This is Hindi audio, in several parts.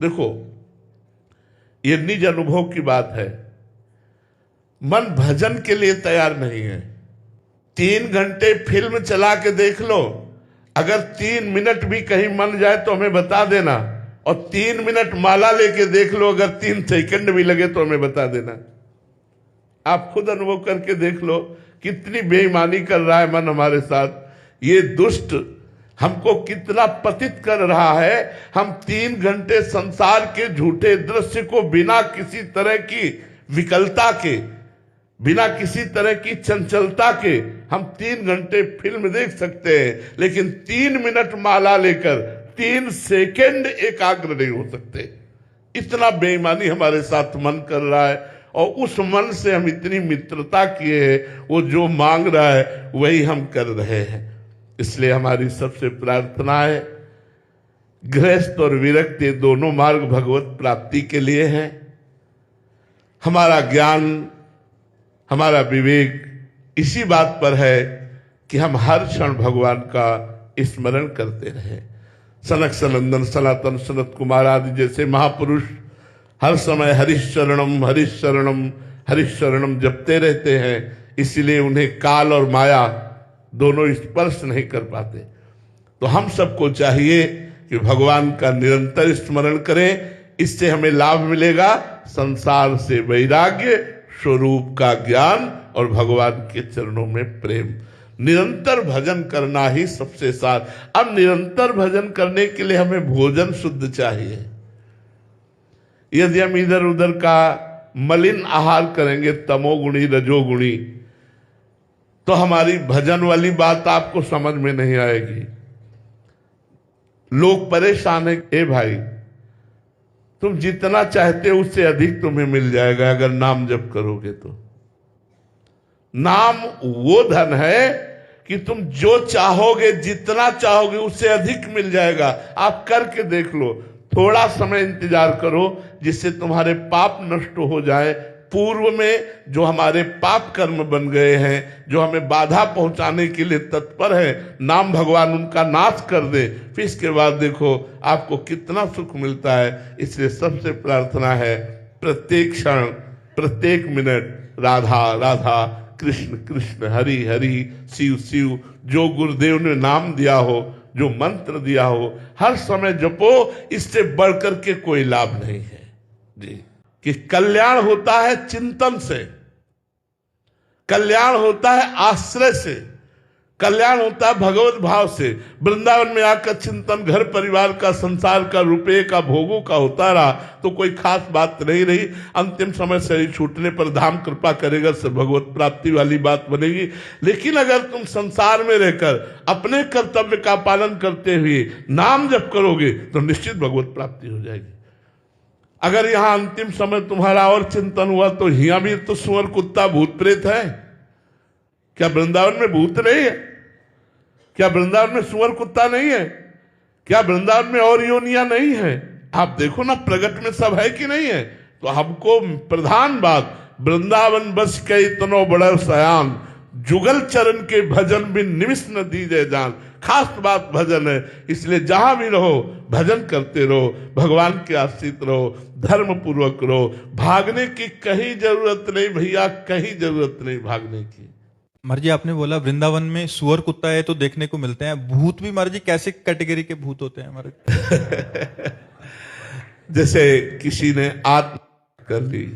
देखो, ये निज अनुभव की बात है। मन भजन के लिए तैयार नहीं है। 3 घंटे फिल्म चला के देख लो, अगर 3 मिनट भी कहीं मन जाए तो हमें बता देना, और 3 मिनट माला लेके देख लो, अगर 3 सेकंड भी लगे तो हमें बता देना। आप खुद अनुभव करके देख लो कितनी बेईमानी कर रहा है मन हमारे साथ। ये दुष्ट हमको कितना पतित कर रहा है। हम 3 घंटे संसार के झूठे दृश्य को बिना किसी तरह की विकलता के, बिना किसी तरह की चंचलता के हम 3 घंटे फिल्म देख सकते हैं, लेकिन 3 मिनट माला लेकर 3 सेकंड एकाग्र नहीं हो सकते। इतना बेईमानी हमारे साथ मन कर रहा है, और उस मन से हम इतनी मित्रता किए हैं, वो जो मांग रहा है वही हम कर रहे हैं। इसलिए हमारी सबसे प्रार्थना है, गृहस्थ और विरक्त ये दोनों मार्ग भगवत प्राप्ति के लिए है। हमारा ज्ञान, हमारा विवेक इसी बात पर है कि हम हर क्षण भगवान का स्मरण करते रहे। सनक सनंदन सनातन सनत कुमार आदि जैसे महापुरुष हर समय हरिशरणम हरिशरणम हरिशरणम जपते रहते हैं, इसलिए उन्हें काल और माया दोनों स्पर्श नहीं कर पाते। तो हम सबको चाहिए कि भगवान का निरंतर स्मरण करें। इससे हमें लाभ मिलेगा, संसार से वैराग्य, स्वरूप का ज्ञान और भगवान के चरणों में प्रेम। निरंतर भजन करना ही सबसे साथ। अब निरंतर भजन करने के लिए हमें भोजन शुद्ध चाहिए। यदि हम इधर उधर का मलिन आहार करेंगे, तमोगुणी रजोगुणी, तो हमारी भजन वाली बात आपको समझ में नहीं आएगी। लोग परेशान है, ए भाई तुम जितना चाहते हो उससे अधिक तुम्हें मिल जाएगा अगर नाम जप करोगे तो। नाम वो धन है कि तुम जो चाहोगे, जितना चाहोगे उससे अधिक मिल जाएगा। आप करके देख लो, थोड़ा समय इंतजार करो जिससे तुम्हारे पाप नष्ट हो जाए। पूर्व में जो हमारे पाप कर्म बन गए हैं, जो हमें बाधा पहुंचाने के लिए तत्पर है, नाम भगवान उनका नाश कर दे। फिर इसके बाद देखो आपको कितना सुख मिलता है। इसलिए सबसे प्रार्थना है, प्रत्येक क्षण प्रत्येक मिनट राधा राधा, कृष्ण कृष्ण, हरि हरि, शिव शिव, जो गुरुदेव ने नाम दिया हो, जो मंत्र दिया हो, हर समय जपो। इससे बढ़कर के कोई लाभ नहीं है जी। कि कल्याण होता है चिंतन से, कल्याण होता है आश्रय से, कल्याण होता है भगवत भाव से। वृंदावन में आकर चिंतन घर परिवार का, संसार का, रुपये का, भोगों का होता रहा तो कोई खास बात नहीं रही। अंतिम समय शरीर छूटने पर धाम कृपा करेगा, सब भगवत प्राप्ति वाली बात बनेगी। लेकिन अगर तुम संसार में रहकर अपने कर्तव्य का पालन करते हुए नाम जप करोगे तो निश्चित भगवत प्राप्ति हो जाएगी। अगर यहां अंतिम समय तुम्हारा और चिंतन हुआ तो यहां भी तो सुअर कुत्ता भूत प्रेत है। क्या वृंदावन में भूत नहीं है? क्या वृंदावन में सुअर कुत्ता नहीं है? क्या वृंदावन में और योनियां नहीं है? आप देखो ना, प्रगट में सब है कि नहीं है? तो हमको प्रधान बात, वृंदावन बस के इतनो बड़ा सयान, जुगल चरण के भजन बिन निमिष न दीजे जान। खास बात भजन है। इसलिए जहां भी रहो भजन करते रहो, भगवान के आश्रित रहो, धर्म पूर्वक रहो। भागने की कहीं जरूरत नहीं भैया, कहीं जरूरत नहीं भागने की। महाराज जी आपने बोला वृंदावन में सुअर कुत्ता है तो देखने को मिलते हैं, भूत भी महाराज जी कैसे कैटेगरी के भूत होते हैं हमारे? जैसे किसी ने आत्महत्या कर ली,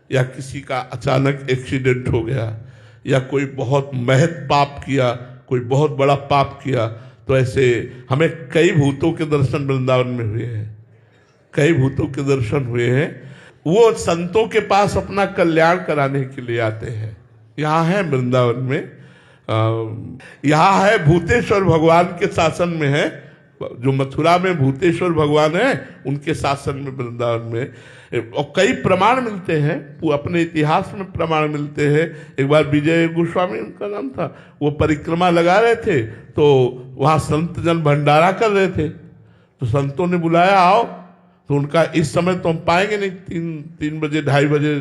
या किसी का अचानक एक्सीडेंट हो गया, या कोई बहुत महत पाप किया, कोई बहुत बड़ा पाप किया, तो ऐसे हमें कई भूतों के दर्शन वृंदावन में हुए हैं, कई भूतों के दर्शन हुए हैं। वो संतों के पास अपना कल्याण कराने के लिए आते हैं। यहाँ है वृंदावन में, यहाँ है भूतेश्वर भगवान के शासन में है। जो मथुरा में भूतेश्वर भगवान है उनके शासन में वृंदावन में, और कई प्रमाण मिलते हैं, वो अपने इतिहास में प्रमाण मिलते हैं। एक बार विजय गोस्वामी उनका नाम था, वो परिक्रमा लगा रहे थे, तो वहाँ संत जन भंडारा कर रहे थे, तो संतों ने बुलाया आओ, तो उनका इस समय तो हम पाएंगे नहीं, 3 बजे 2:30 बजे,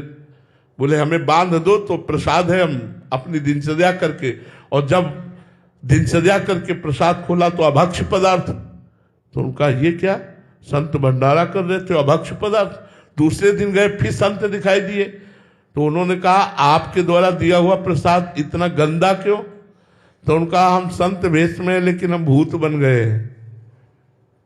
बोले हमें बांध दो तो प्रसाद है, हम अपनी दिनचर्या करके। और जब दिनचर्या करके प्रसाद खोला तो अभक्ष्य पदार्थ, तो उनका ये क्या? संत भंडारा कर रहे थे, अभक्ष पदार्थ। दूसरे दिन गए, फिर संत दिखाई दिए, तो उन्होंने कहा आपके द्वारा दिया हुआ प्रसाद इतना गंदा क्यों? तो उनका हम संत वेश में हैं, लेकिन हम भूत बन गए हैं।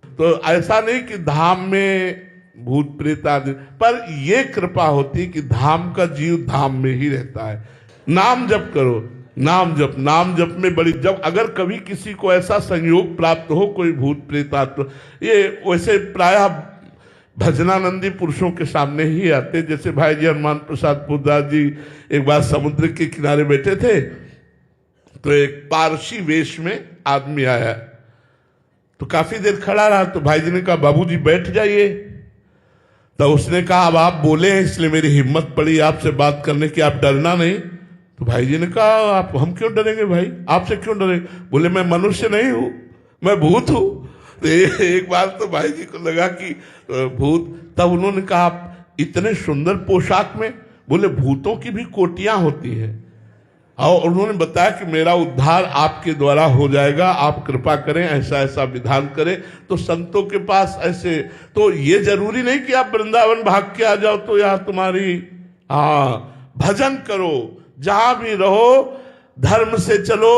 तो ऐसा नहीं कि धाम में भूत प्रेत आदि, पर यह कृपा होती कि धाम का जीव धाम में ही रहता है। नाम जप करो, नाम जप में बड़ी, जब अगर कभी किसी को ऐसा संयोग प्राप्त हो, कोई भूत प्रेत आत्मा, ये वैसे प्रायः भजनानंदी पुरुषों के सामने ही आते। जैसे भाई जी हनुमान प्रसाद पुरदास जी एक बार समुद्र के किनारे बैठे थे, तो एक पारसी वेश में आदमी आया, तो काफी देर खड़ा रहा। तो भाई जी ने कहा बाबूजी बैठ जाइए। तो उसने कहा अब आप बोले हैं इसलिए मेरी हिम्मत पड़ी आपसे बात करने की, आप डरना नहीं। तो भाई जी ने कहा आप, हम क्यों डरेंगे भाई, आपसे क्यों डरेंगे? बोले मैं मनुष्य नहीं हूं, मैं भूत हूं। तो एक बार तो भाई जी को लगा कि भूत, तब उन्होंने कहा आप इतने सुंदर पोशाक में? बोले भूतों की भी कोटियां होती हैं। और उन्होंने बताया कि मेरा उद्धार आपके द्वारा हो जाएगा, आप कृपा करें, ऐसा ऐसा विधान करें। तो संतों के पास ऐसे, तो ये जरूरी नहीं कि आप वृंदावन भाग के आ जाओ तो यहाँ तुम्हारी, भजन करो, जहां भी रहो धर्म से चलो,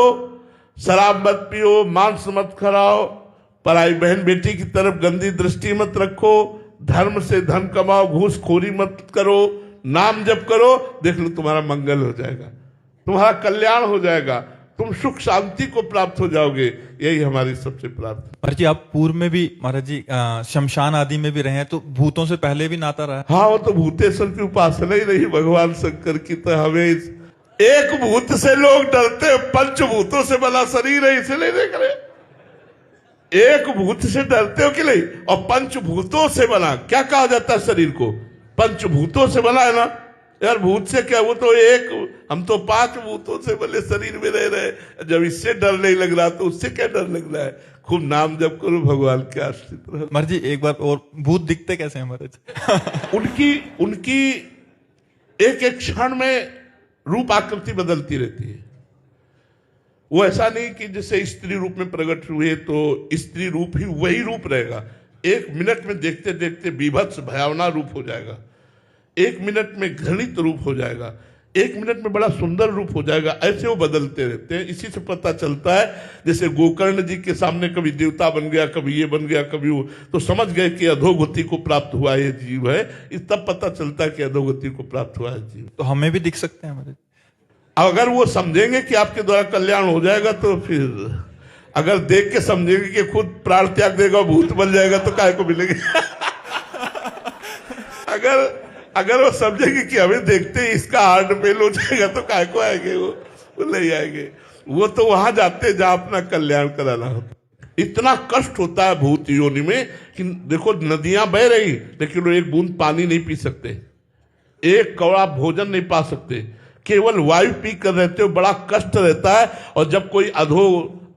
शराब मत पियो, मांस मत खाओ, पराई बहन बेटी की तरफ गंदी दृष्टि मत रखो, धर्म से धन कमाओ, घूसखोरी मत करो, नाम जप करो, देख लो तुम्हारा मंगल हो जाएगा, तुम्हारा कल्याण हो जाएगा, तुम सुख शांति को प्राप्त हो जाओगे। यही हमारी सबसे प्रार्थना। महाराज जी आप पूर्व में भी महाराज जी शमशान आदि में भी रहे हैं, तो भूतों से पहले भी नाता रहा है? हाँ, वो तो भूतेश्वर की उपासना ही रही भगवान शंकर की। तो हमें एक भूत से लोग डरते, पंचभूतों से बना शरीर है इसलिए देख रहे। एक भूत से डरते हो कि नहीं, और पंचभूतों से बना, क्या कहा जाता है शरीर को? पंचभूतों से बना है ना यार। भूत से क्या, वो तो एक, हम तो 5 भूतों से बने शरीर में रह रहे। जब इससे डर नहीं लग रहा तो उससे क्या डर लग रहा है? खूब नाम जप करो, भगवान के आश्रित रहो। महाराज जी एक बार और, भूत दिखते कैसे हैं महाराज? उनकी एक एक क्षण में रूप आकृति बदलती रहती है। वो ऐसा नहीं कि जैसे स्त्री रूप में प्रकट हुए तो स्त्री रूप ही वही रूप रहेगा। 1 मिनट में देखते देखते बीभत्स भयावना रूप हो जाएगा, 1 मिनट में घृणित रूप हो जाएगा, 1 मिनट में बड़ा सुंदर रूप हो जाएगा। ऐसे वो बदलते रहते हैं। इसी से पता चलता है, जैसे गोकर्ण जी के सामने कभी देवता बन गया, कभी ये बन गया, कभी वो, तो समझ गए कि अधोगति को प्राप्त हुआ ये जीव है। इस तब पता चलता है कि अधोगति को प्राप्त हुआ है जीव। तो हमें भी दिख सकते हैं महाराज? अगर वो समझेंगे कि आपके द्वारा कल्याण हो जाएगा तो फिर, अगर देख के समझेंगे कि खुद प्राण त्याग देगा, भूत बन जाएगा, तो काहे को मिलेंगे? अगर वो समझेंगे कि हमें देखते ही इसका हार्ट फेल हो जाएगा, तो काहे को आएंगे? वो नहीं आएंगे। वो तो वहां जाते जहां अपना कल्याण कराना होता। इतना कष्ट होता है भूत योनि में कि देखो नदियां बह रही, लेकिन वो एक बूंद पानी नहीं पी सकते, एक कौड़ा भोजन नहीं पा सकते, केवल वायु पी कर रहते हो। बड़ा कष्ट रहता है। और जब कोई अधो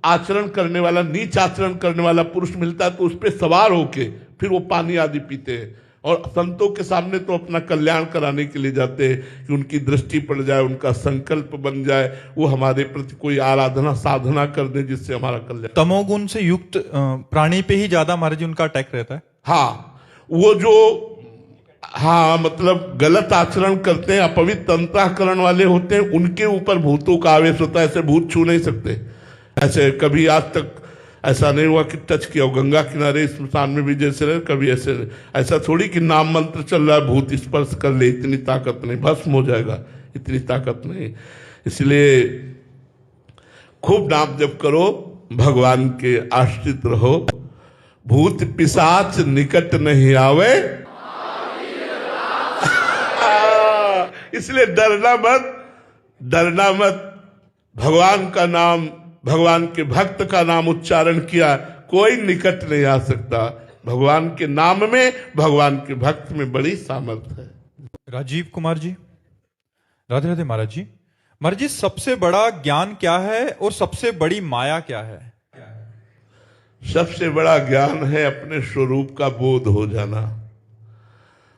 आचरण करने वाला, नीच आचरण करने वाला पुरुष मिलता है तो उस पर सवार होके फिर वो पानी आदि पीते हैं। और संतों के सामने तो अपना कल्याण कराने के लिए जाते हैं कि उनकी दृष्टि पड़ जाए, उनका संकल्प बन जाए, वो हमारे प्रति कोई आराधना साधना कर दे जिससे हमारा कल्याण। तमोगुण से युक्त प्राणी पे ही ज्यादा महाराज जी उनका अटैक रहता है? हाँ, वो जो मतलब गलत आचरण करते हैं, अपवित्र अंतःकरण वाले होते हैं, उनके ऊपर भूतों का आवेश होता है। ऐसे भूत छू नहीं सकते। ऐसे कभी आज तक ऐसा नहीं हुआ कि टच किया हो। गंगा किनारे स्मशान में भी जैसे रहे, कभी ऐसा थोड़ी कि नाम मंत्र चल रहा है, भूत स्पर्श कर ले, इतनी ताकत नहीं, भस्म हो जाएगा, इतनी ताकत नहीं। इसलिए खूब नाम जप करो, भगवान के आश्रित रहो, भूत पिशाच निकट नहीं आवे। इसलिए डरना मत। भगवान का नाम, भगवान के भक्त का नाम उच्चारण किया, कोई निकट नहीं आ सकता। भगवान के नाम में, भगवान के भक्त में बड़ी सामर्थ्य है। राजीव कुमार जी, राधे राधे महाराज जी। महाराज जी सबसे बड़ा ज्ञान क्या है और सबसे बड़ी माया क्या है? सबसे बड़ा ज्ञान है अपने स्वरूप का बोध हो जाना,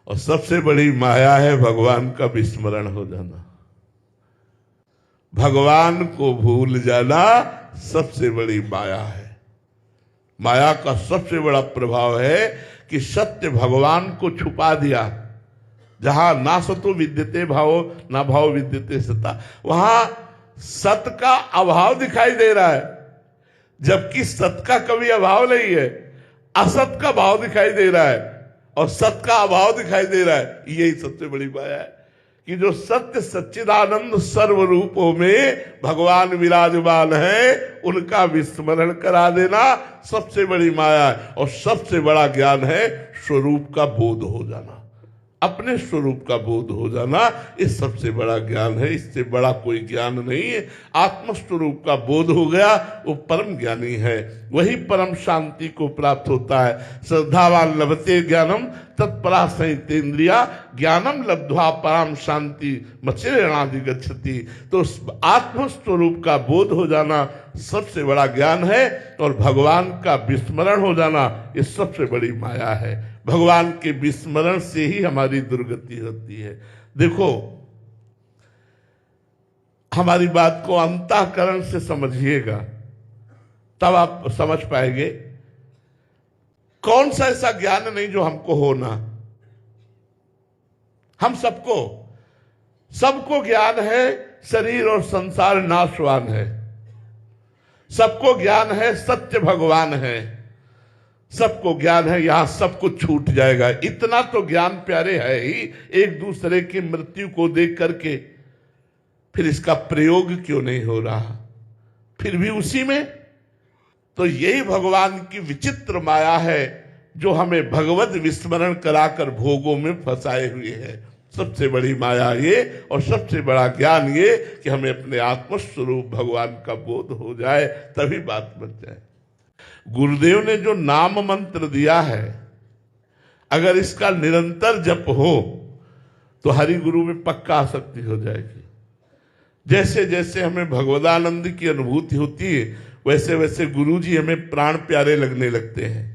और सबसे बड़ी माया है भगवान का विस्मरण हो जाना। भगवान को भूल जाना सबसे बड़ी माया है। माया का सबसे बड़ा प्रभाव है कि सत्य भगवान को छुपा दिया। जहां ना सतो विद्यते भावो ना भाव विद्यते सता, वहां सत का अभाव दिखाई दे रहा है, जबकि सत का कभी अभाव नहीं है, असत का भाव दिखाई दे रहा है और सत का अभाव दिखाई दे रहा है। यही सबसे बड़ी माया है कि जो सत्य सच्चिदानंद सर्व रूपों में भगवान विराजमान है, उनका विस्मरण करा देना सबसे बड़ी माया है। और सबसे बड़ा ज्ञान है स्वरूप का बोध हो जाना, अपने स्वरूप का बोध हो जाना, ये सबसे बड़ा ज्ञान है। इससे बड़ा कोई ज्ञान नहीं है। आत्मस्वरूप का बोध हो गया, वो परम ज्ञानी है, वही परम शांति को प्राप्त होता है। श्रद्धावान लभते ज्ञानम तत्परा संहितेन्द्रिया ज्ञानम लब्ध्वा परम शांति मचिरेणादि गच्छति। तो आत्मस्वरूप का बोध हो जाना सबसे बड़ा ज्ञान है और भगवान का विस्मरण हो जाना ये सबसे बड़ी माया है। भगवान के विस्मरण से ही हमारी दुर्गति होती है। देखो, हमारी बात को अंतःकरण से समझिएगा, तब आप समझ पाएंगे कौन सा ऐसा ज्ञान नहीं जो हमको होना। हम सबको ज्ञान है शरीर और संसार नाशवान है, सबको ज्ञान है सत्य भगवान है, सबको ज्ञान है यहां सब कुछ छूट जाएगा। इतना तो ज्ञान प्यारे है ही, एक दूसरे की मृत्यु को देख करके फिर इसका प्रयोग क्यों नहीं हो रहा, फिर भी उसी में। तो यही भगवान की विचित्र माया है जो हमें भगवत विस्मरण कराकर भोगों में फंसाए हुए है। सबसे बड़ी माया ये और सबसे बड़ा ज्ञान ये कि हमें अपने आत्मस्वरूप भगवान का बोध हो जाए, तभी बात बन जाए। गुरुदेव ने जो नाम मंत्र दिया है, अगर इसका निरंतर जप हो तो हरि गुरु में पक्का आसक्ति हो जाएगी। जैसे जैसे हमें भगवदानंद की अनुभूति होती है, वैसे वैसे गुरु जी हमें प्राण प्यारे लगने लगते हैं।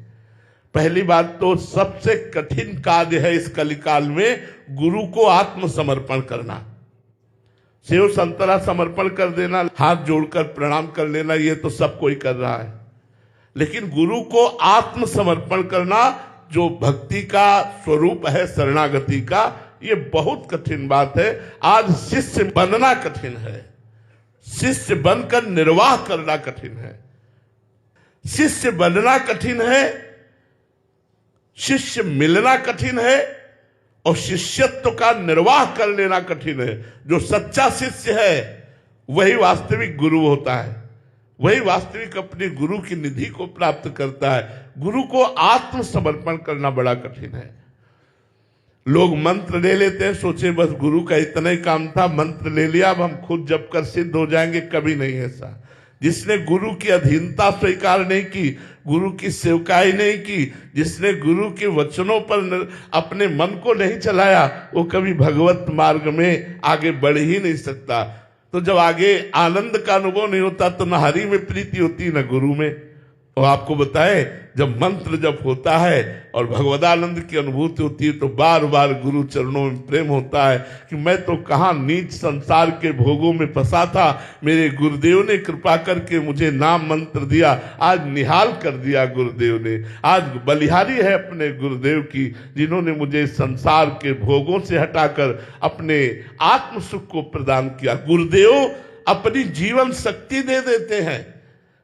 पहली बात तो सबसे कठिन कार्य है इस कलिकाल में गुरु को आत्मसमर्पण करना। सेव संतरा समर्पण कर देना, हाथ जोड़कर प्रणाम कर लेना, ये तो सब कोई कर रहा है। लेकिन गुरु को आत्मसमर्पण करना, जो भक्ति का स्वरूप है शरणागति का, ये बहुत कठिन बात है। आज शिष्य बनना कठिन है, शिष्य बनकर निर्वाह करना कठिन है। शिष्य बनना कठिन है, शिष्य मिलना कठिन है और शिष्यत्व का निर्वाह कर लेना कठिन है। जो सच्चा शिष्य है वही वास्तविक गुरु होता है, वही वास्तविक अपने गुरु की निधि को प्राप्त करता है। गुरु को आत्मसमर्पण करना बड़ा कठिन है। लोग मंत्र ले लेते हैं, सोचे बस गुरु का इतना ही काम था, मंत्र ले लिया, अब हम खुद जप कर सिद्ध हो जाएंगे। कभी नहीं ऐसा। जिसने गुरु की अधीनता स्वीकार नहीं की, गुरु की सेवकाई नहीं की, जिसने गुरु के वचनों पर अपने मन को नहीं चलाया, वो कभी भगवत मार्ग में आगे बढ़ ही नहीं सकता। तो जब आगे आनंद का अनुभव नहीं होता तो न हरि में प्रीति होती न गुरु में। और आपको बताएं, जब मंत्र जप होता है और भगवदानंद की अनुभूति होती है तो बार बार गुरु चरणों में प्रेम होता है कि मैं तो कहाँ नीच संसार के भोगों में फंसा था, मेरे गुरुदेव ने कृपा करके मुझे नाम मंत्र दिया, आज निहाल कर दिया गुरुदेव ने। आज बलिहारी है अपने गुरुदेव की, जिन्होंने मुझे संसार के भोगों से हटाकर अपने आत्म सुख को प्रदान किया। गुरुदेव अपनी जीवन शक्ति दे देते हैं।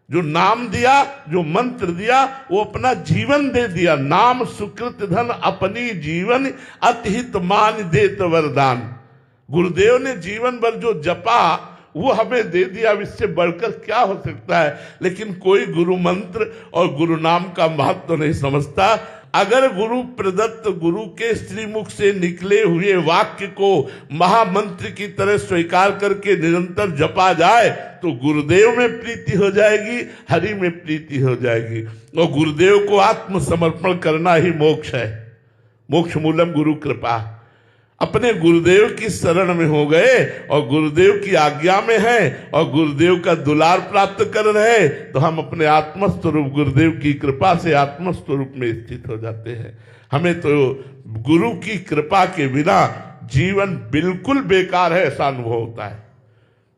जो नाम दिया, जो मंत्र दिया, वो अपना जीवन दे दिया। नाम सुकृत धन अपनी जीवन अतिहित मान देत वरदान। गुरुदेव ने जीवन भर जो जपा वो हमें दे दिया, इससे बढ़कर क्या हो सकता है। लेकिन कोई गुरु मंत्र और गुरु नाम का महत्व नहीं समझता। अगर गुरु प्रदत्त, गुरु के श्रीमुख से निकले हुए वाक्य को महामंत्र की तरह स्वीकार करके निरंतर जपा जाए तो गुरुदेव में प्रीति हो जाएगी, हरि में प्रीति हो जाएगी। और गुरुदेव को आत्मसमर्पण करना ही मोक्ष है। मोक्ष मूलम गुरु कृपा। अपने गुरुदेव की शरण में हो गए और गुरुदेव की आज्ञा में हैं और गुरुदेव का दुलार प्राप्त कर रहे, तो हम अपने आत्मस्वरूप गुरुदेव की कृपा से आत्मस्वरूप में स्थित हो जाते हैं। हमें तो गुरु की कृपा के बिना जीवन बिल्कुल बेकार है, ऐसा अनुभव होता है।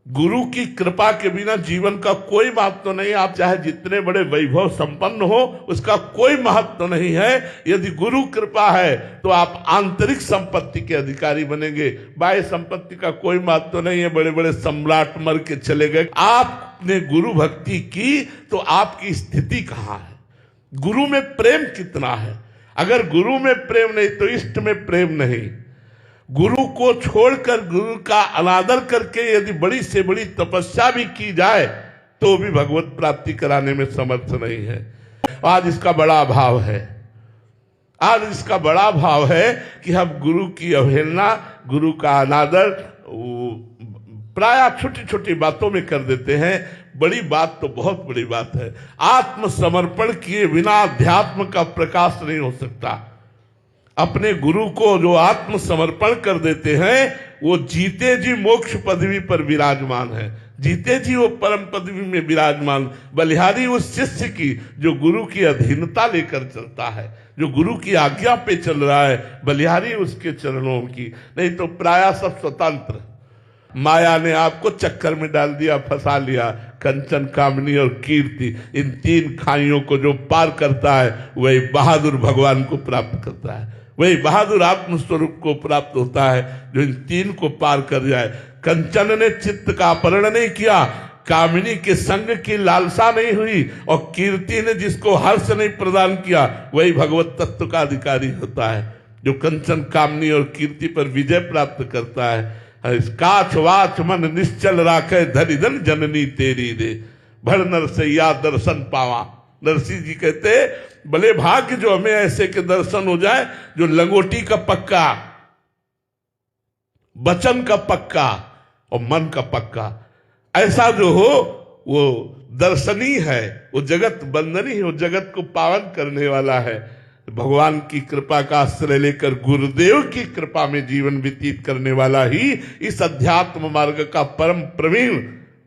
गुरु की कृपा के बिना जीवन का कोई महत्व नहीं। आप चाहे जितने बड़े वैभव संपन्न हो, उसका कोई महत्व नहीं है। यदि गुरु कृपा है तो आप आंतरिक संपत्ति के अधिकारी बनेंगे। बाह्य संपत्ति का कोई महत्व नहीं है। बड़े बड़े सम्राट मर के चले गए। आपने गुरु भक्ति की तो आपकी स्थिति कहाँ है, गुरु में प्रेम कितना है? अगर गुरु में प्रेम नहीं तो इष्ट में प्रेम नहीं। गुरु को छोड़कर गुरु का अनादर करके यदि बड़ी से बड़ी तपस्या भी की जाए तो भी भगवत प्राप्ति कराने में समर्थ नहीं है। आज इसका बड़ा अभाव है। आज इसका बड़ा भाव है कि हम गुरु की अवहेलना, गुरु का अनादर प्रायः छोटी छोटी बातों में कर देते हैं। बड़ी बात तो बहुत बड़ी बात है। आत्मसमर्पण किए बिना अध्यात्म का प्रकाश नहीं हो सकता। अपने गुरु को जो आत्मसमर्पण कर देते हैं वो जीते जी मोक्ष पदवी पर विराजमान है। जीते जी वो परम पदवी में विराजमान। बलिहारी उस शिष्य की जो गुरु की अधीनता लेकर चलता है, जो गुरु की आज्ञा पे चल रहा है, बलिहारी उसके चरणों की। नहीं तो प्रायः सब स्वतंत्र। माया ने आपको चक्कर में डाल दिया, फंसा लिया। कंचन, कामनी और कीर्ति, इन तीन खाइयों को जो पार करता है वही बहादुर भगवान को प्राप्त करता है। वही बहादुर आत्मस्वरूप को प्राप्त होता है जो इन तीन को पार कर जाए। कंचन ने चित्त का अपहरण नहीं किया, कामिनी के संग की लालसा नहीं हुई, और कीर्ति ने जिसको हर्ष नहीं प्रदान किया वही भगवत तत्व का अधिकारी होता है। जो कंचन, कामनी और कीर्ति पर विजय प्राप्त करता है। काछ वाच मन निश्चल राखे, धनि धन जननी तेरी दे, भड़ नरसैया दर्शन पावा। नरसिंह जी कहते भले भाग्य जो हमें ऐसे के दर्शन हो जाए जो लंगोटी का पक्का, वचन का पक्का और मन का पक्का, ऐसा जो हो वो दर्शनीय है, वो जगत बंदनी है, वो जगत को पावन करने वाला है। भगवान की कृपा का आश्रय लेकर गुरुदेव की कृपा में जीवन व्यतीत करने वाला ही इस अध्यात्म मार्ग का परम प्रवीण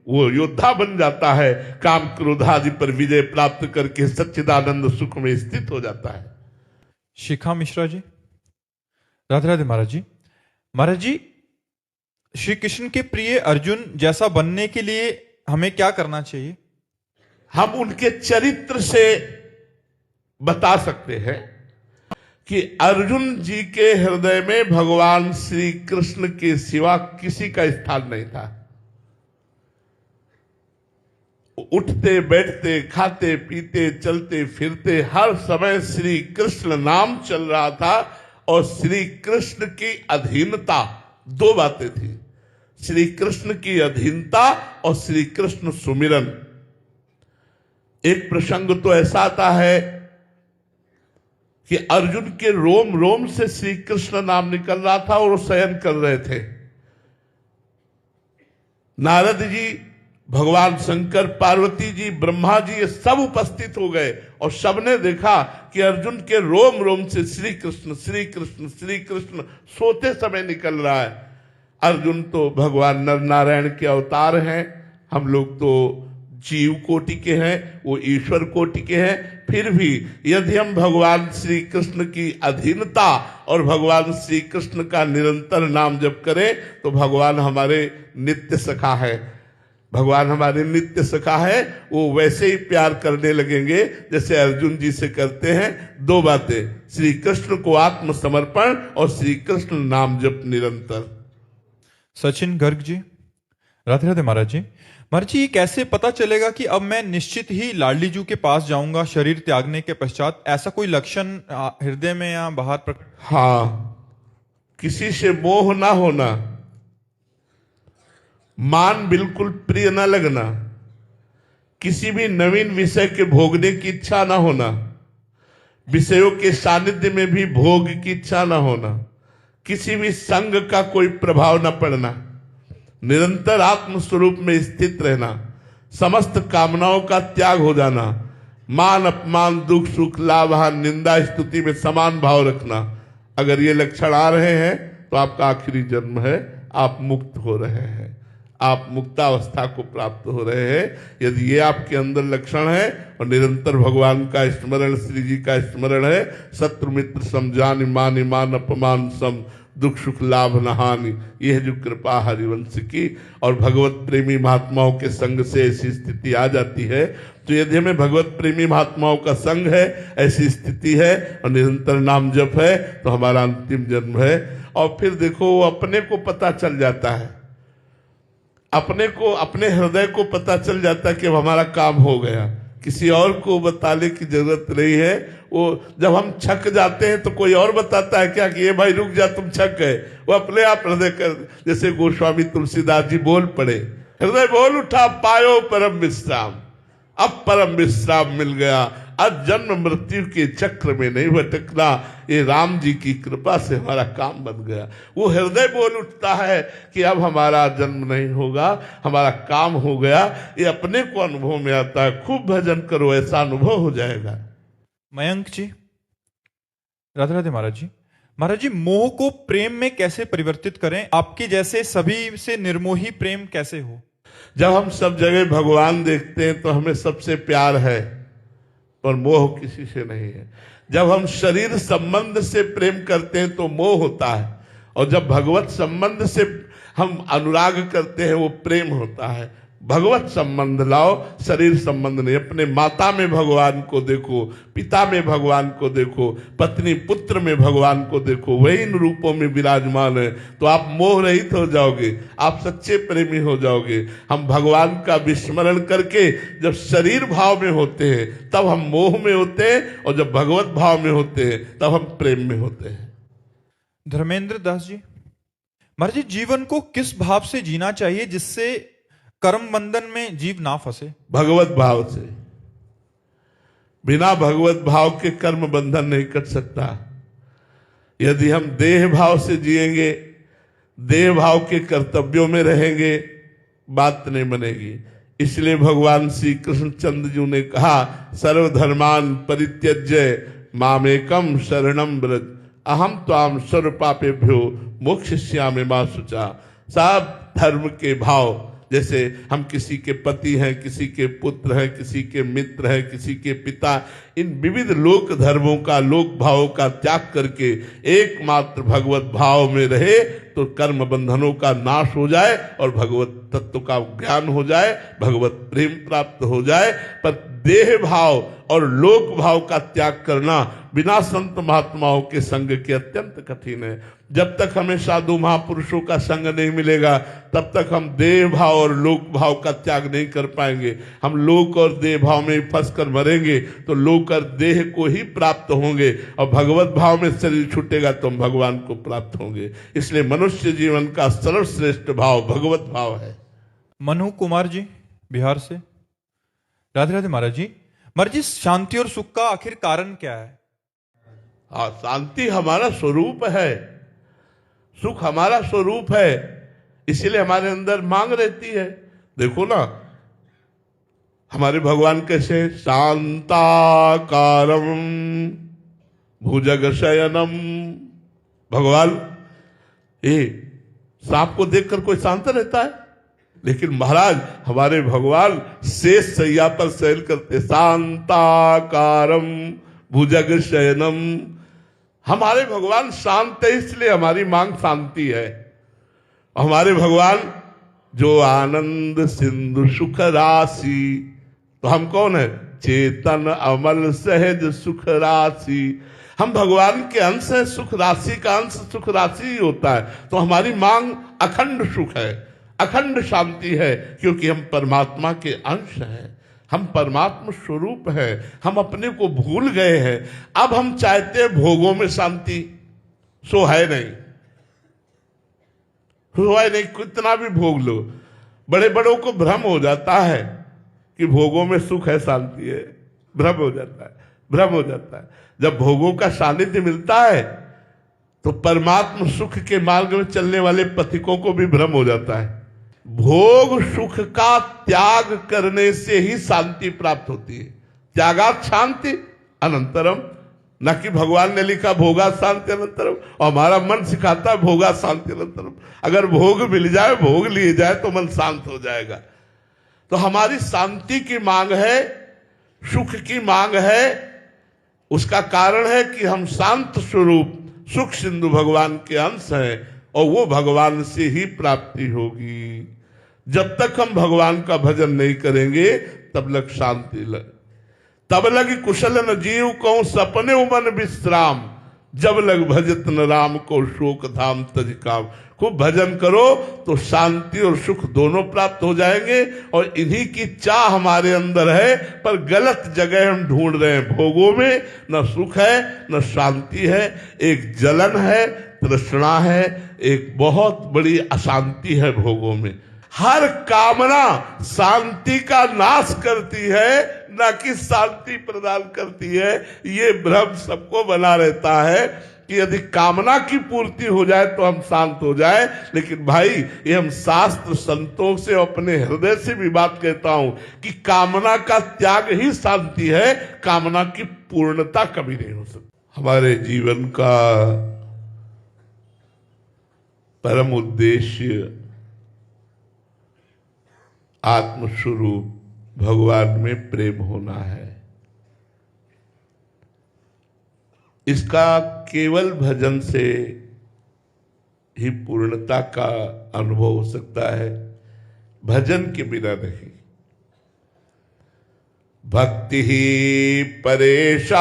वो योद्धा बन जाता है। काम क्रोध आदि पर विजय प्राप्त करके सच्चिदानंद सुख में स्थित हो जाता है। शिखा मिश्रा जी, राधे राधे महाराज जी। महाराज जी, श्री कृष्ण के प्रिय अर्जुन जैसा बनने के लिए हमें क्या करना चाहिए? हम उनके चरित्र से बता सकते हैं कि अर्जुन जी के हृदय में भगवान श्री कृष्ण के सिवा किसी का स्थान नहीं था। उठते बैठते, खाते पीते, चलते फिरते हर समय श्री कृष्ण नाम चल रहा था। और श्री कृष्ण की अधीनता, दो बातें थी, श्री कृष्ण की अधीनता और श्री कृष्ण सुमिरन। एक प्रसंग तो ऐसा आता है कि अर्जुन के रोम रोम से श्री कृष्ण नाम निकल रहा था और वो शयन कर रहे थे। नारद जी, भगवान शंकर, पार्वती जी, ब्रह्मा जी, ये सब उपस्थित हो गए और सबने देखा कि अर्जुन के रोम रोम से श्री कृष्ण श्री कृष्ण श्री कृष्ण सोते समय निकल रहा है। अर्जुन तो भगवान नर नारायण के अवतार हैं, हम लोग तो जीव कोटि के हैं, वो ईश्वर कोटि के हैं। फिर भी यदि हम भगवान श्री कृष्ण की अधीनता और भगवान श्री कृष्ण का निरंतर नाम जप करें तो भगवान हमारे नित्य सखा है। भगवान हमारे नित्य सखा है। वो वैसे ही प्यार करने लगेंगे जैसे अर्जुन जी से करते हैं। दो बातें, श्री कृष्ण को आत्मसमर्पण और श्री कृष्ण नाम जप निरंतर। सचिन गर्ग जी, राधे राधे महाराज जी। महाराज जी, कैसे पता चलेगा कि अब मैं निश्चित ही लाडली जी के पास जाऊंगा शरीर त्यागने के पश्चात? ऐसा कोई लक्षण हृदय में या बाहर हाँ, किसी से मोह ना होना, मान बिल्कुल प्रिय ना लगना, किसी भी नवीन विषय के भोगने की इच्छा ना होना, विषयों के सानिध्य में भी भोग की इच्छा ना होना, किसी भी संग का कोई प्रभाव न पड़ना, निरंतर आत्म स्वरूप में स्थित रहना, समस्त कामनाओं का त्याग हो जाना, मान अपमान दुख सुख लाभ हानि निंदा स्तुति में समान भाव रखना। अगर ये लक्षण आ रहे हैं तो आपका आखिरी जन्म है, आप मुक्त हो रहे हैं, आप मुक्तावस्था को प्राप्त हो रहे हैं। यदि ये आपके अंदर लक्षण है और निरंतर भगवान का स्मरण, श्री जी का स्मरण है, शत्रु मित्र समझान मान ईमान अपमान सम, दुख सुख लाभ न हानि, यह जो कृपा हरिवंश की। और भगवत प्रेमी महात्माओं के संग से ऐसी स्थिति आ जाती है। तो यदि हमें भगवत प्रेमी महात्माओं का संग है, ऐसी स्थिति है और निरंतर नाम जप है, तो हमारा अंतिम जन्म है। और फिर देखो वो अपने को पता चल जाता है, अपने को, अपने हृदय को पता चल जाता है कि अब हमारा काम हो गया, किसी और को बताने की जरूरत नहीं है। वो जब हम छक जाते हैं तो कोई और बताता है क्या कि ये भाई रुक जा, तुम छक गए। वो अपने आप हृदय कर, जैसे गोस्वामी तुलसीदास जी बोल पड़े, हृदय बोल उठा पायो परम विश्राम, अब परम विश्राम मिल गया, अब जन्म मृत्यु के चक्र में नहीं भटकना, ये राम जी की कृपा से हमारा काम बन गया। वो हृदय बोल उठता है कि अब हमारा जन्म नहीं होगा, हमारा काम हो गया। ये अपने को अनुभव में आता है। खूब भजन करो, ऐसा अनुभव हो जाएगा। मयंक जी, राधे राधे महाराज जी। महाराज जी, मोह को प्रेम में कैसे परिवर्तित करें? आपके जैसे सभी से निर्मोही प्रेम कैसे हो? जब हम सब जगह भगवान देखते हैं तो हमें सबसे प्यार है, पर मोह किसी से नहीं है। जब हम शरीर संबंध से प्रेम करते हैं तो मोह होता है, और जब भगवत संबंध से हम अनुराग करते हैं वो प्रेम होता है। भगवत संबंध लाओ, शरीर संबंध नहीं। अपने माता में भगवान को देखो, पिता में भगवान को देखो, पत्नी पुत्र में भगवान को देखो, वही इन रूपों में विराजमान है। तो आप मोह रहित हो जाओगे, आप सच्चे प्रेमी हो जाओगे। हम भगवान का विस्मरण करके जब शरीर भाव में होते हैं तब हम मोह में होते हैं, और जब भगवत भाव में होते हैं तब हम प्रेम में होते हैं। धर्मेंद्र दास जी, महाराज जी, जीवन को किस भाव से जीना चाहिए जिससे कर्म बंधन में जीव ना फंसे? भगवत भाव से। बिना भगवत भाव के कर्म बंधन नहीं कट सकता। यदि हम देह भाव से जिएंगे, देह भाव के कर्तव्यों में रहेंगे, बात नहीं बनेगी। इसलिए भगवान श्री कृष्णचंद्र जी ने कहा, सर्वधर्मान परित्यज्य मामेकम शरणम व्रज, अहम त्वाम सर्व पापेभ्यो मोक्षयिष्यामि मा शुचा। सब धर्म के भाव, जैसे हम किसी के पति हैं, किसी के पुत्र हैं, किसी के मित्र हैं, किसी के पिता, इन विविध लोक धर्मों का, लोक भावों का त्याग करके एकमात्र भगवत भाव में रहे तो कर्म बंधनों का नाश हो जाए और भगवत तत्व का ज्ञान हो जाए, भगवत प्रेम प्राप्त हो जाए। पर देह भाव और लोक भाव का त्याग करना बिना संत महात्माओं के संग के अत्यंत कठिन है। जब तक हमें साधु महापुरुषों का संग नहीं मिलेगा तब तक हम देह भाव और लोक भाव का त्याग नहीं कर पाएंगे। हम लोक और देह भाव में फंस कर मरेंगे तो लोक और देह को ही प्राप्त होंगे, और भगवत भाव में शरीर छूटेगा तो हम भगवान को प्राप्त होंगे। इसलिए मनुष्य जीवन का सर्वश्रेष्ठ भाव भगवत भाव है। मनु कुमार जी, बिहार से। राधे राधे महाराज जी। महाराज जी, शांति और सुख का आखिर कारण क्या है? हाँ, शांति हमारा स्वरूप है, सुख हमारा स्वरूप है, इसलिए हमारे अंदर मांग रहती है। देखो ना, हमारे भगवान कैसे, शांताकारम भुजग शयनम। भगवान, सांप को देखकर कोई शांत रहता है? लेकिन महाराज हमारे भगवान शेष शैया पर शयन करते, शांताकारम भुजग शयनम। हमारे भगवान शांत है, इसलिए हमारी मांग शांति है। हमारे भगवान जो आनंद सिंधु सुख राशि, तो हम कौन है? चेतन अमल सहज सुख राशि। हम भगवान के अंश है, सुख राशि का अंश सुख राशि ही होता है। तो हमारी मांग अखंड सुख है, अखंड शांति है, क्योंकि हम परमात्मा के अंश हैं, हम परमात्मा स्वरूप है। हम अपने को भूल गए हैं। अब हम चाहते हैं भोगों में शांति, सो है नहीं, सो है नहीं। कितना भी भोग लो, बड़े बड़ों को भ्रम हो जाता है कि भोगों में सुख है, शांति है। भ्रम हो जाता है, भ्रम हो जाता है। जब भोगों का सानिध्य मिलता है तो परमात्मा सुख के मार्ग में चलने वाले पथिकों को भी भ्रम हो जाता है। भोग सुख का त्याग करने से ही शांति प्राप्त होती है। त्यागात शांति अनंतरम, न कि भगवान ने लिखा भोगा शांति अनंतरम, और हमारा मन सिखाता है भोगा शांति अनंतरम। अगर भोग मिल जाए, भोग लिए जाए तो मन शांत हो जाएगा। तो हमारी शांति की मांग है, सुख की मांग है। उसका कारण है कि हम शांत स्वरूप सुख सिंधु भगवान के अंश हैं और वो भगवान से ही प्राप्ति होगी। जब तक हम भगवान का भजन नहीं करेंगे तब लग शांति लग, तब लग कुशल न जीव को सपने मन विश्राम, जब लग भजत न राम को शोक धाम तज काम। खूब भजन करो तो शांति और सुख दोनों प्राप्त हो जाएंगे। और इन्हीं की चाह हमारे अंदर है, पर गलत जगह हम ढूंढ रहे हैं। भोगों में न सुख है न शांति है, एक जलन है, तृष्णा है, एक बहुत बड़ी अशांति है भोगों में। हर कामना शांति का नाश करती है, ना कि शांति प्रदान करती है। ये भ्रम सबको बना रहता है कि यदि कामना की पूर्ति हो जाए तो हम शांत हो जाए। लेकिन भाई, ये हम शास्त्र संतों से अपने हृदय से भी बात कहता हूं कि कामना का त्याग ही शांति है, कामना की पूर्णता कभी नहीं हो सकती। हमारे जीवन का परम उद्देश्य आत्मस्वरूप भगवान में प्रेम होना है। इसका केवल भजन से ही पूर्णता का अनुभव हो सकता है, भजन के बिना नहीं। भक्ति ही परेशानुभवो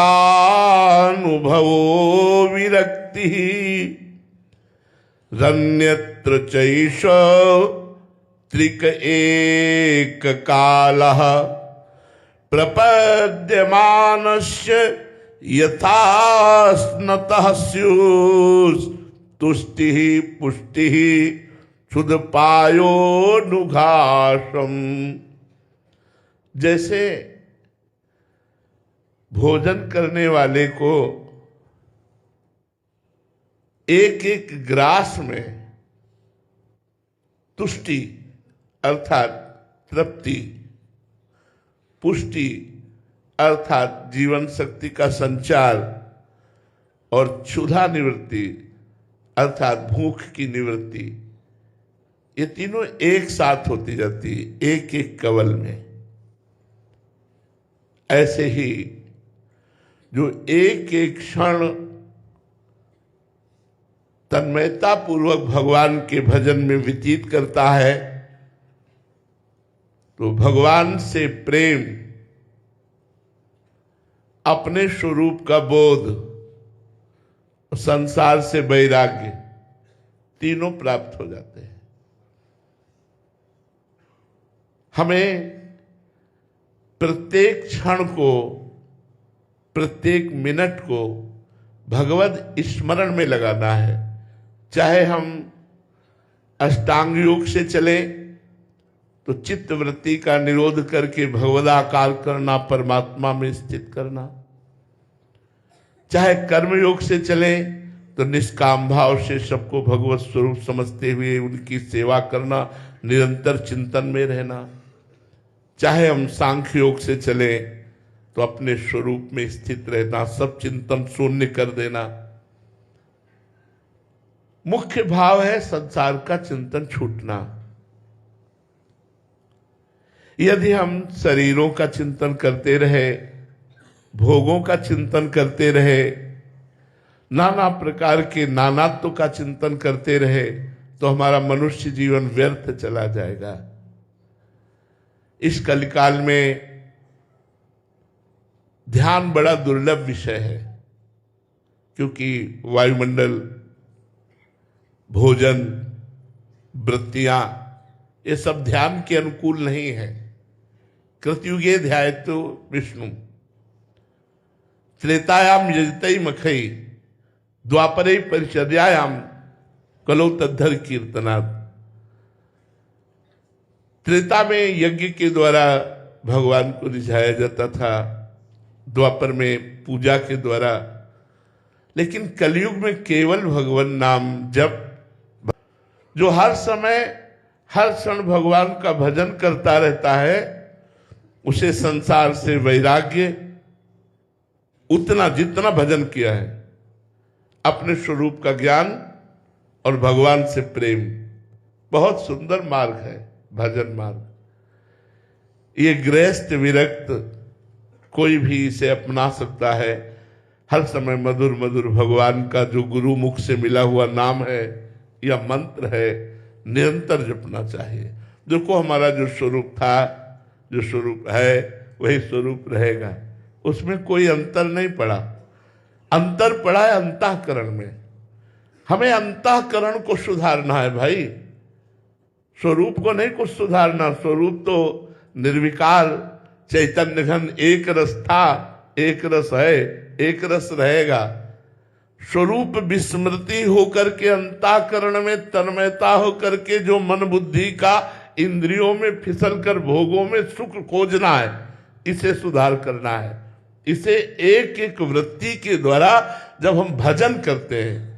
विरक्ति रन्यत्र चैष त्रिक एक कालः प्रपद्यमानस्य यथा स्नतः स्युस् तुष्टि पुष्टि क्षुदपायोनुघासम। जैसे भोजन करने वाले को एक एक ग्रास में तुष्टि अर्थात तृप्ति, पुष्टि अर्थात जीवन शक्ति का संचार और क्षुधा निवृत्ति अर्थात भूख की निवृत्ति, ये तीनों एक साथ होती जाती है एक एक कवल में। ऐसे ही जो एक एक क्षण तन्मयता पूर्वक भगवान के भजन में व्यतीत करता है, तो भगवान से प्रेम, अपने स्वरूप का बोध, संसार से वैराग्य, तीनों प्राप्त हो जाते हैं। हमें प्रत्येक क्षण को, प्रत्येक मिनट को भगवत स्मरण में लगाना है। चाहे हम अष्टांग योग से चले तो चित्त वृत्ति का निरोध करके भगवदाकार करना, परमात्मा में स्थित करना। चाहे कर्म योग से चले तो निष्काम भाव से सबको भगवत स्वरूप समझते हुए उनकी सेवा करना, निरंतर चिंतन में रहना। चाहे हम सांख्य योग से चले तो अपने स्वरूप में स्थित रहना, सब चिंतन शून्य कर देना। मुख्य भाव है संसार का चिंतन छूटना। यदि हम शरीरों का चिंतन करते रहे, भोगों का चिंतन करते रहे, नाना प्रकार के नानात्व का चिंतन करते रहे, तो हमारा मनुष्य जीवन व्यर्थ चला जाएगा। इस कलिकाल में ध्यान बड़ा दुर्लभ विषय है, क्योंकि वायुमंडल, भोजन, वृत्तियां, ये सब ध्यान के अनुकूल नहीं है। कृतयुगे ध्यायतो विष्णु, त्रेतायाम यजतई मखई, द्वापरे परिचर्यायाम कलो तद्धर कीर्तनात्। त्रेता में यज्ञ के द्वारा भगवान को रिझाया जाता था, द्वापर में पूजा के द्वारा, लेकिन कलयुग में केवल भगवान नाम जप। जो हर समय हर क्षण भगवान का भजन करता रहता है, उसे संसार से वैराग्य, उतना जितना भजन किया है, अपने स्वरूप का ज्ञान और भगवान से प्रेम, बहुत सुंदर मार्ग है भजन मार्ग। ये गृहस्थ विरक्त कोई भी इसे अपना सकता है। हर समय मधुर मधुर भगवान का जो गुरु मुख से मिला हुआ नाम है या मंत्र है, निरंतर जपना चाहिए। देखो हमारा जो स्वरूप था, जो स्वरूप है, वही स्वरूप रहेगा, उसमें कोई अंतर नहीं पड़ा। अंतर पड़ा है अंतःकरण में। हमें अंतःकरण को सुधारना है भाई, स्वरूप को नहीं कुछ सुधारना। स्वरूप तो निर्विकार चैतन्य घन एक रस था, एक रस है, एक रस रहेगा। स्वरूप विस्मृति होकर के अंतःकरण में तन्मयता होकर के जो मन बुद्धि का इंद्रियों में फिसल कर भोगों में सुख खोजना है, इसे सुधार करना है। इसे एक एक वृत्ति के द्वारा जब हम भजन करते हैं,